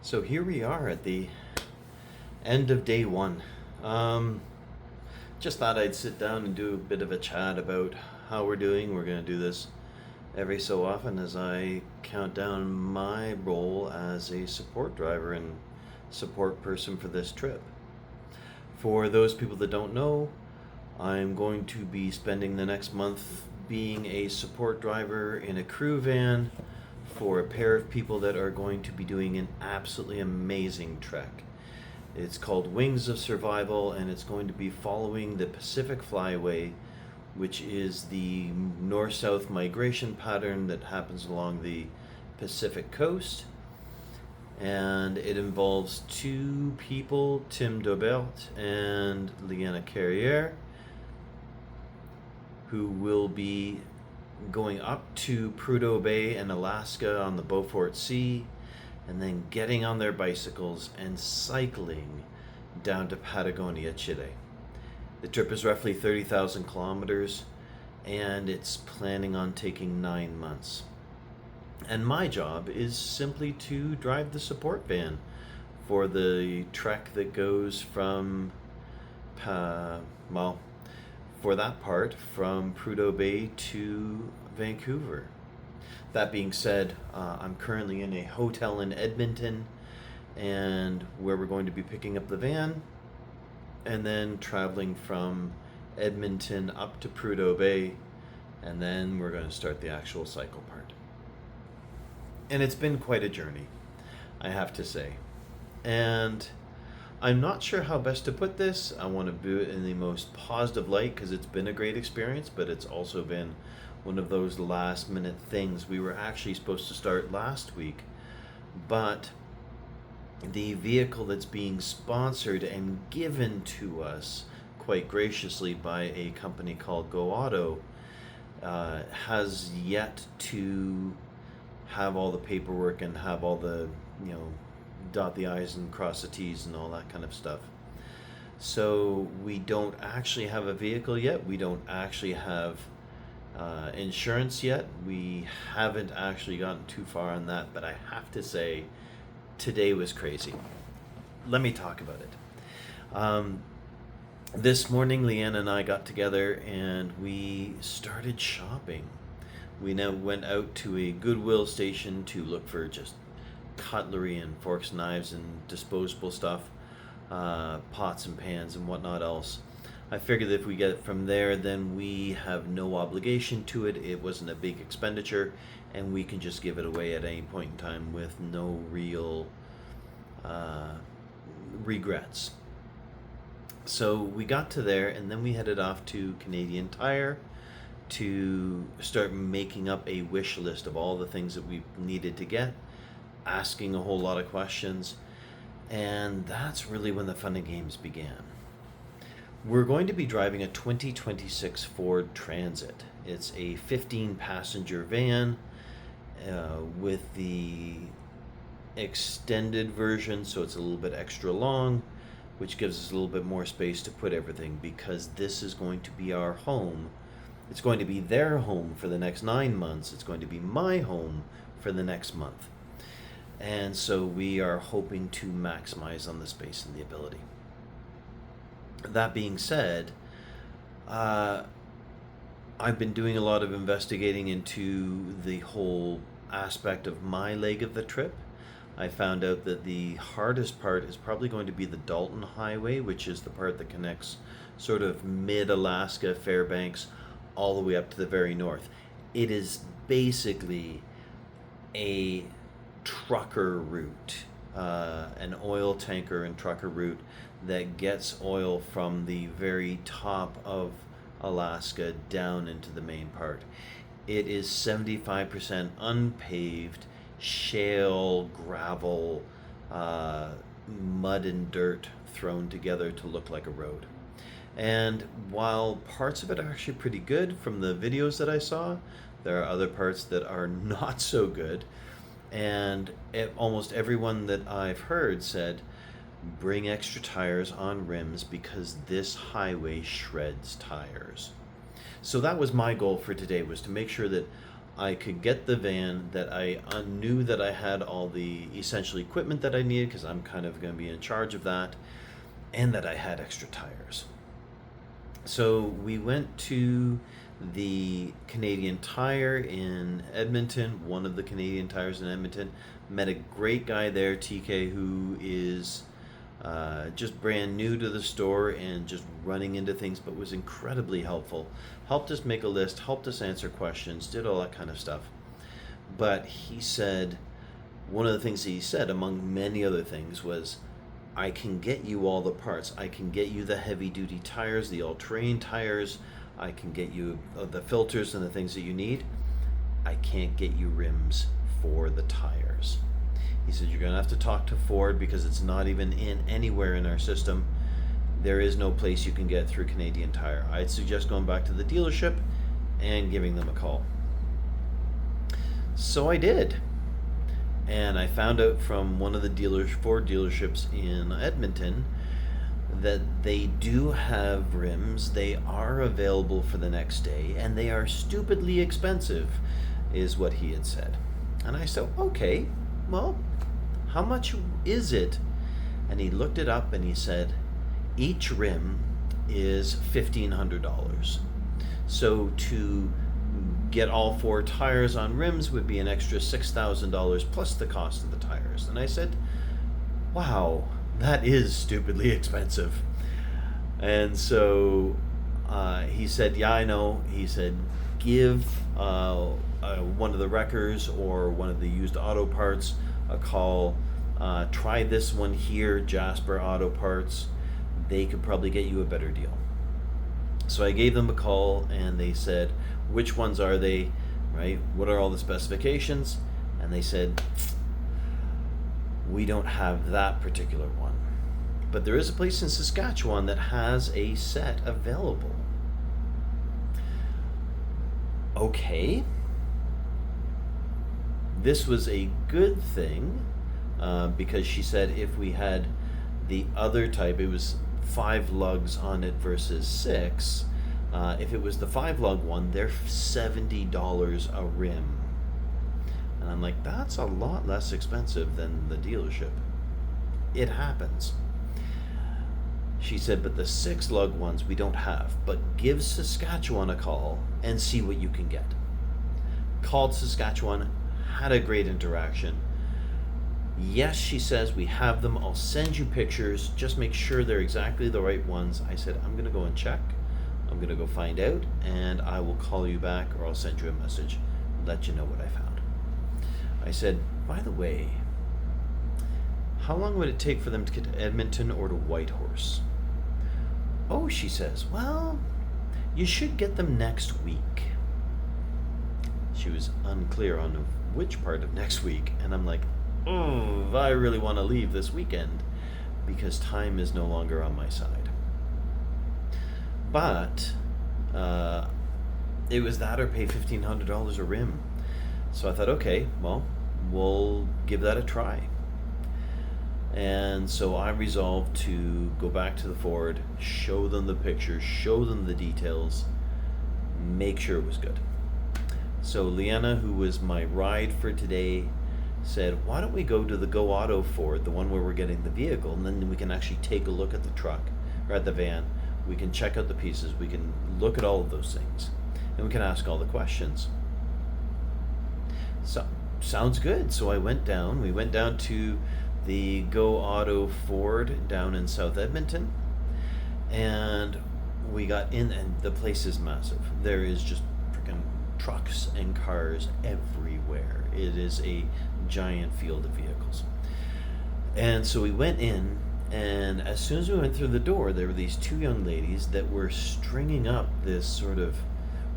So here we are at the end of day one. Um, just thought I'd sit down and do a bit of a chat about how we're doing. We're going to do this every so often as I count down my role as a support driver and support person for this trip. For those people that don't know, I'm going to be spending the next month being a support driver in a crew van for a pair of people that are going to be doing an absolutely amazing trek. It's called Wings of Survival, and it's going to be following the Pacific Flyway, which is the north south migration pattern that happens along the Pacific coast. And it involves two people, Tim Dobert and Liana Carriere, who will be going up to Prudhoe Bay in Alaska on the Beaufort Sea, and then getting on their bicycles and cycling down to Patagonia, Chile. The trip is roughly 30,000 kilometers, and it's planning on taking 9 months. And my job is simply to drive the support van for the trek that goes from, well, for that part, from Prudhoe Bay to Vancouver. That being said, I'm currently in a hotel in Edmonton, and where we're going to be picking up the van and then traveling from Edmonton up to Prudhoe Bay, and then we're going to start the actual cycle part. And it's been quite a journey, I have to say. And I'm not sure how best to put this. I want to do it in the most positive light because it's been a great experience, but it's also been one of those last minute things. We were actually supposed to start last week, but the vehicle that's being sponsored and given to us quite graciously by a company called Go Auto has yet to have all the paperwork and have all the, dot the I's and cross the T's and all that kind of stuff. So we don't actually have a vehicle yet. We don't actually have insurance yet. We haven't actually gotten too far on that, but I have to say, today was crazy. Let me talk about it. This morning, Leanne and I got together and we started shopping. We now went out to a Goodwill station to look for just cutlery and forks, knives, and disposable stuff, pots and pans and whatnot else. I figured that if we get it from there, then we have no obligation to it. It wasn't a big expenditure, and we can just give it away at any point in time with no real regrets. So we got to there, and then we headed off to Canadian Tire to start making up a wish list of all the things that we needed to get, asking a whole lot of questions, and that's really when the fun and games began. We're going to be driving a 2026 Ford Transit. It's a 15-passenger van with the extended version, so it's a little bit extra long, which gives us a little bit more space to put everything, because this is going to be our home. It's going to be their home for the next 9 months. It's going to be my home for the next month. And so we are hoping to maximize on the space and the ability. That being said, I've been doing a lot of investigating into the whole aspect of my leg of the trip. I found out that the hardest part is probably going to be the Dalton Highway, which is the part that connects sort of mid-Alaska, Fairbanks, all the way up to the very north. It is basically a trucker route, an oil tanker and trucker route that gets oil from the very top of Alaska down into the main part. It is 75% unpaved, shale, gravel, mud and dirt thrown together to look like a road. And while parts of it are actually pretty good from the videos that I saw, there are other parts that are not so good. And almost everyone that I've heard said, bring extra tires on rims because this highway shreds tires. So that was my goal for today, was to make sure that I could get the van, that I knew that I had all the essential equipment that I needed because I'm kind of going to be in charge of that, and that I had extra tires. So we went to the Canadian Tire in Edmonton, one of the Canadian Tires in Edmonton. Met a great guy there, TK, who is just brand new to the store and just running into things, but was incredibly helpful. Helped us make a list, helped us answer questions, did all that kind of stuff. But he said, one of the things that he said, among many other things, was, I can get you all the parts. I can get you the heavy duty tires, the all-terrain tires. I can get you the filters and the things that you need. I can't get you rims for the tires. He said, you're going to have to talk to Ford because it's not even in anywhere in our system. There is no place you can get through Canadian Tire. I'd suggest going back to the dealership and giving them a call. So I did. And I found out from one of the Ford dealerships in Edmonton that they do have rims. They are available for the next day, and they are stupidly expensive, is what he had said. And I said, okay, well, how much is it? And he looked it up and he said, each rim is $1,500. So to get all 4 tires on rims would be an extra $6,000 plus the cost of the tires. And I said, wow, that is stupidly expensive. And so he said, yeah, I know. He said, give one of the wreckers or one of the used auto parts a call. Try this one here, Jasper Auto Parts. They could probably get you a better deal. So I gave them a call and they said, which ones are they, right? What are all the specifications? And they said, we don't have that particular one. But there is a place in Saskatchewan that has a set available. Okay. This was a good thing because she said if we had the other type, it was 5 lugs on it versus 6. If it was the 5 lug one, they're $70 a rim. And I'm like, that's a lot less expensive than the dealership. It happens. She said, but the 6 lug ones we don't have. But give Saskatchewan a call and see what you can get. Called Saskatchewan, had a great interaction. Yes, she says, we have them. I'll send you pictures. Just make sure they're exactly the right ones. I said, I'm going to go and check. I'm going to go find out, and I will call you back, or I'll send you a message, let you know what I found. I said, by the way, how long would it take for them to get to Edmonton or to Whitehorse? Oh, she says, well, you should get them next week. She was unclear on which part of next week, and I'm like, oh, I really want to leave this weekend because time is no longer on my side. But it was that or pay $1,500 a rim. So I thought, okay, well, we'll give that a try. And so I resolved to go back to the Ford, show them the pictures, show them the details, make sure it was good. So Leanna, who was my ride for today, said, why don't we go to the Go Auto Ford, the one where we're getting the vehicle, and then we can actually take a look at the truck, or at the van. We can check out the pieces, we can look at all of those things, and we can ask all the questions. So, sounds good. So we went down to the Go Auto Ford down in South Edmonton, and we got in, and the place is massive. There is just freaking trucks and cars everywhere. It is a giant field of vehicles. And so we went in, and as soon as we went through the door, there were these 2 young ladies that were stringing up this sort of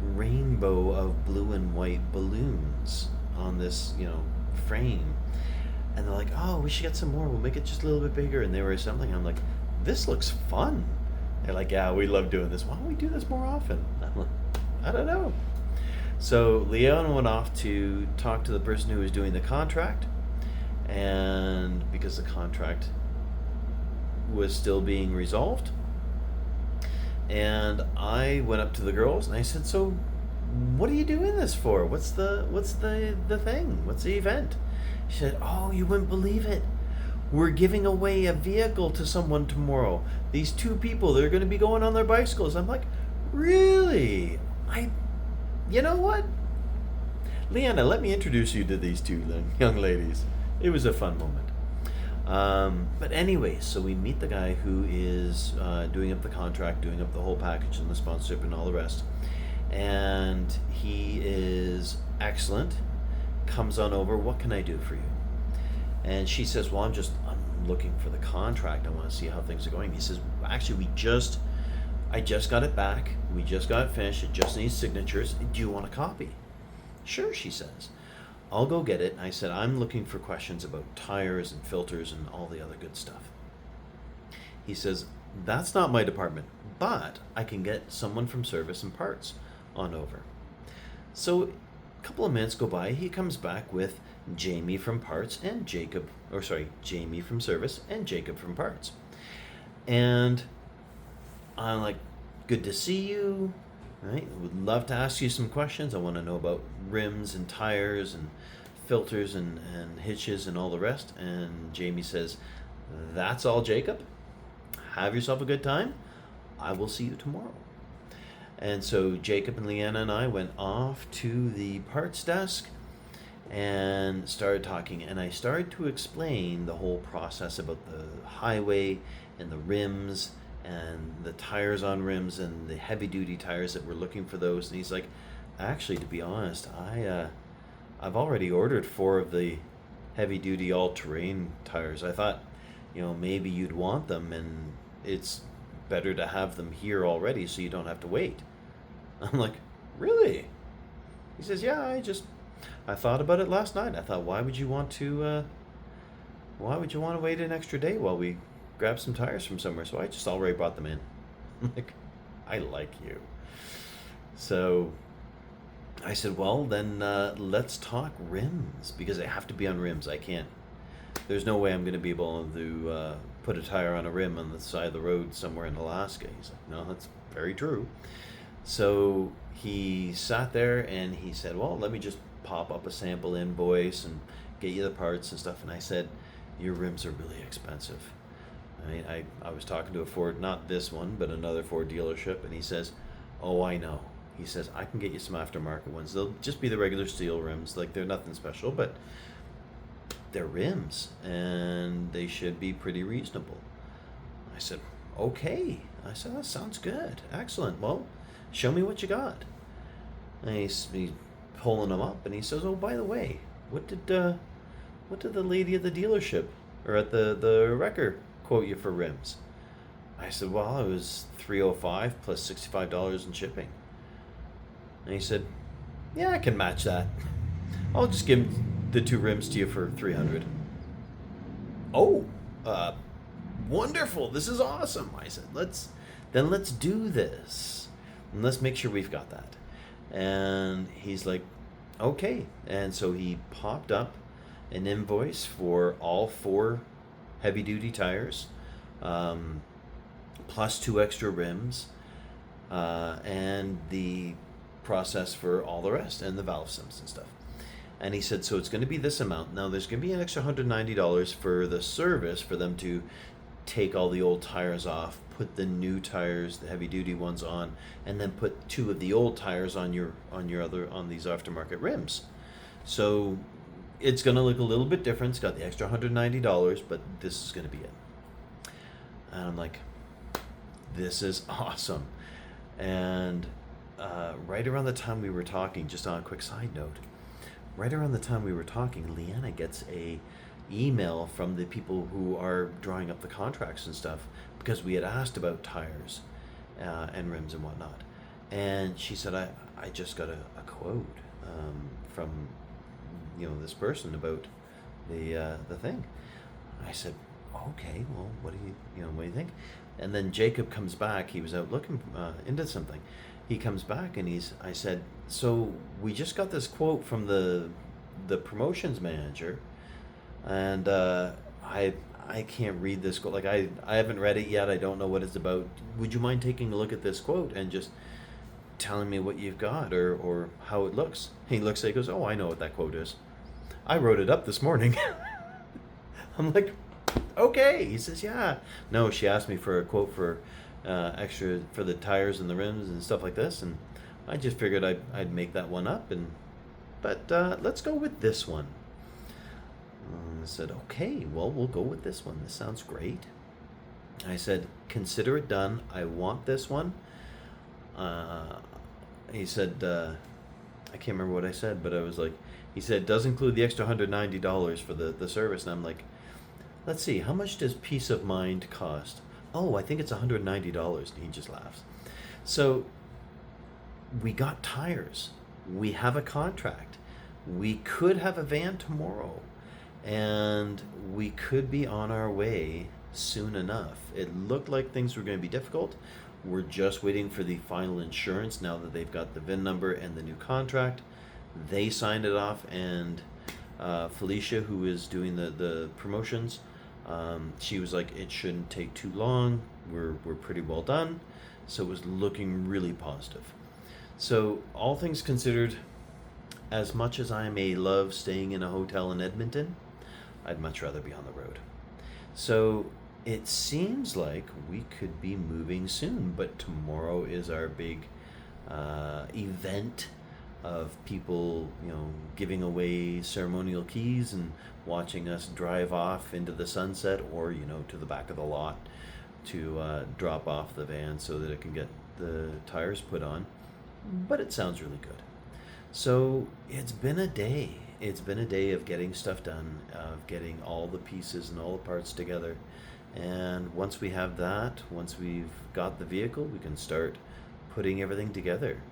rainbow of blue and white balloons on this, frame. And they're like, oh, we should get some more. We'll make it just a little bit bigger. And they were assembling. I'm like, this looks fun. They're like, yeah, we love doing this. Why don't we do this more often? I'm like, I don't know. So Leon went off to talk to the person who was doing the contract. And because the contract was still being resolved. And I went up to the girls and I said, so what are you doing this for? What's the thing? What's the event? She said, oh, you wouldn't believe it. We're giving away a vehicle to someone tomorrow. These two people, they're going to be going on their bicycles. I'm like, really? You know what? Leanna, let me introduce you to these two young ladies. It was a fun moment. But anyway, so we meet the guy who is doing up the contract, doing up the whole package and the sponsorship and all the rest. And he is excellent. Comes on over. What can I do for you? And she says, well, I'm looking for the contract. I want to see how things are going. He says, actually, I just got it back. We just got it finished. It just needs signatures. Do you want a copy? Sure, she says. I'll go get it. I said, I'm looking for questions about tires and filters and all the other good stuff. He says, that's not my department, but I can get someone from service and parts on over. So a couple of minutes go by. He comes back with Jamie from parts and Jamie from service and Jacob from parts. And I'm like, good to see you. Right? Would love to ask you some questions. I want to know about rims and tires and filters and hitches and all the rest. And Jamie says, that's all, Jacob. Have yourself a good time. I will see you tomorrow. And so Jacob and Leanna and I went off to the parts desk and started talking. And I started to explain the whole process about the highway and the rims and the tires on rims and the heavy duty tires that we're looking for those. And he's like, actually, to be honest, I've already ordered 4 of the heavy duty all terrain tires. I thought, maybe you'd want them, and it's better to have them here already so you don't have to wait. I'm like, really? He says, yeah, I thought about it last night. I thought, why would you want to wait an extra day while we grab some tires from somewhere? So I just already brought them in. I'm like, I like you. So I said, well, then let's talk rims, because they have to be on rims. There's no way I'm going to be able to put a tire on a rim on the side of the road somewhere in Alaska. He's like, no, that's very true. So he sat there and he said, well, let me just pop up a sample invoice and get you the parts and stuff. And I said, your rims are really expensive. I was talking to a Ford, not this one, but another Ford dealership, and he says, oh, I know. He says, I can get you some aftermarket ones. They'll just be the regular steel rims. Like, they're nothing special, but they're rims, and they should be pretty reasonable. I said, okay. I said, that sounds good. Excellent. Well, show me what you got. And he's pulling them up, and he says, oh, by the way, what did the lady at the dealership, or at the wrecker, quote you for rims? I said, well, it was $305 plus $65 in shipping. And he said, yeah, I can match that. I'll just give the 2 rims to you for $300. Oh, wonderful. This is awesome. I said, let's do this. And let's make sure we've got that. And he's like, okay. And so he popped up an invoice for all 4 heavy duty tires, plus 2 extra rims, and the process for all the rest, and the valve sims and stuff. And he said, so it's going to be this amount. Now there's going to be an extra $190 for the service, for them to take all the old tires off, put the new tires, the heavy duty ones on, and then put 2 of the old tires on these aftermarket rims. So it's going to look a little bit different. It's got the extra $190, but this is going to be it. And I'm like, this is awesome. And right around the time we were talking, just on a quick side note, right around the time we were talking, Leanna gets a email from the people who are drawing up the contracts and stuff, because we had asked about tires and rims and whatnot. And she said, I just got a quote from this person about the thing. I said, okay, well, what do you think? And then Jacob comes back. He was out looking into something. He comes back and I said, so we just got this quote from the promotions manager, and I can't read this quote. Like, I haven't read it yet. I don't know what it's about. Would you mind taking a look at this quote and just telling me what you've got or how it looks. He looks at it, goes, oh, I know what that quote is. I wrote it up this morning. I'm like, okay. He says, yeah. No, she asked me for a quote for extra for the tires and the rims and stuff like this, and I just figured I'd make that one up. But let's go with this one. I said, okay, well, we'll go with this one. This sounds great. I said, consider it done. I want this one. He said, I can't remember what I said, but I was like, he said, does include the extra $190 for the service. And I'm like, let's see, how much does peace of mind cost? Oh, I think it's $190. And he just laughs. So we got tires. We have a contract. We could have a van tomorrow. And we could be on our way soon enough. It looked like things were going to be difficult. We're just waiting for the final insurance now that they've got the VIN number and the new contract. They signed it off, and Felicia, who is doing the promotions, she was like, it shouldn't take too long. We're pretty well done. So it was looking really positive. So all things considered, as much as I may love staying in a hotel in Edmonton, I'd much rather be on the road. So it seems like we could be moving soon, but tomorrow is our big event of people, giving away ceremonial keys and watching us drive off into the sunset, or to the back of the lot to drop off the van so that it can get the tires put on. But it sounds really good. So it's been a day. It's been a day of getting stuff done, of getting all the pieces and all the parts together. And once we have that, once we've got the vehicle, we can start putting everything together.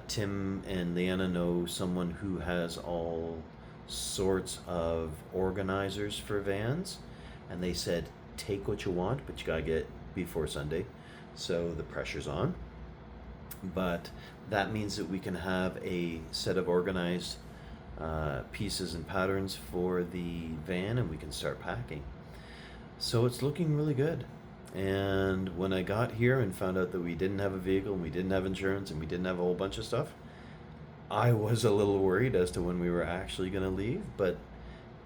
Tim and Leanna know someone who has all sorts of organizers for vans, and they said, take what you want, but you gotta get before Sunday. So the pressure's on. But that means that we can have a set of organized pieces and patterns for the van, and we can start packing. So it's looking really good. And when I got here and found out that we didn't have a vehicle and we didn't have insurance and we didn't have a whole bunch of stuff, I was a little worried as to when we were actually going to leave, but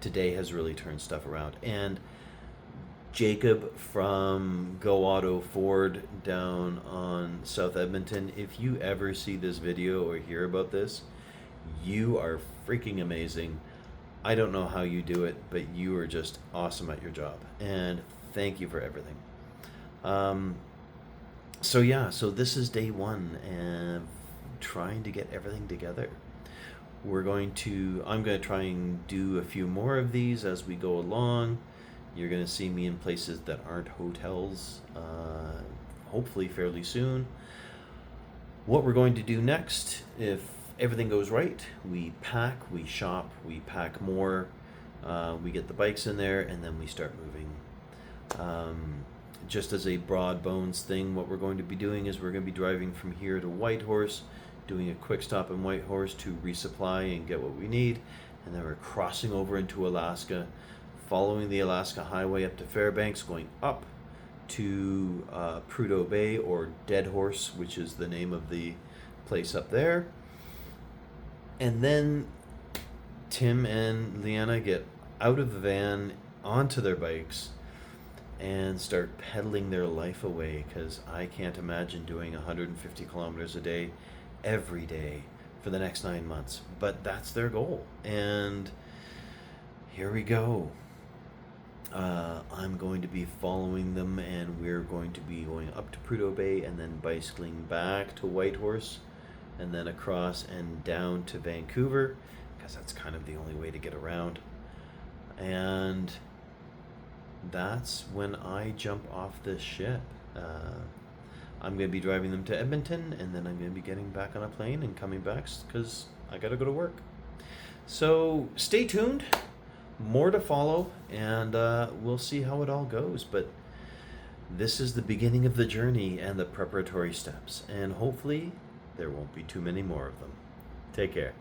today has really turned stuff around. And Jacob from Go Auto Ford down on South Edmonton, if you ever see this video or hear about this, you are freaking amazing. I don't know how you do it, but you are just awesome at your job. And thank you for everything. So this is day one and trying to get everything together. I'm going to try and do a few more of these as we go along. You're going to see me in places that aren't hotels, hopefully fairly soon. What we're going to do next, if everything goes right, we pack, we shop, we pack more, we get the bikes in there, and then we start moving. Just as a broad bones thing, what we're going to be doing is we're going to be driving from here to Whitehorse, doing a quick stop in Whitehorse to resupply and get what we need, and then we're crossing over into Alaska, following the Alaska Highway up to Fairbanks, going up to Prudhoe Bay, or Dead Horse, which is the name of the place up there. And then Tim and Leanna get out of the van, onto their bikes, and start pedaling their life away, because I can't imagine doing 150 kilometers a day every day for the next 9 months. But that's their goal. And here we go. I'm going to be following them, and we're going to be going up to Prudhoe Bay and then bicycling back to Whitehorse and then across and down to Vancouver, because that's kind of the only way to get around. And that's when I jump off this ship. I'm going to be driving them to Edmonton, and then I'm going to be getting back on a plane and coming back because I got to go to work. So stay tuned. More to follow, and we'll see how it all goes. But this is the beginning of the journey and the preparatory steps, and hopefully there won't be too many more of them. Take care.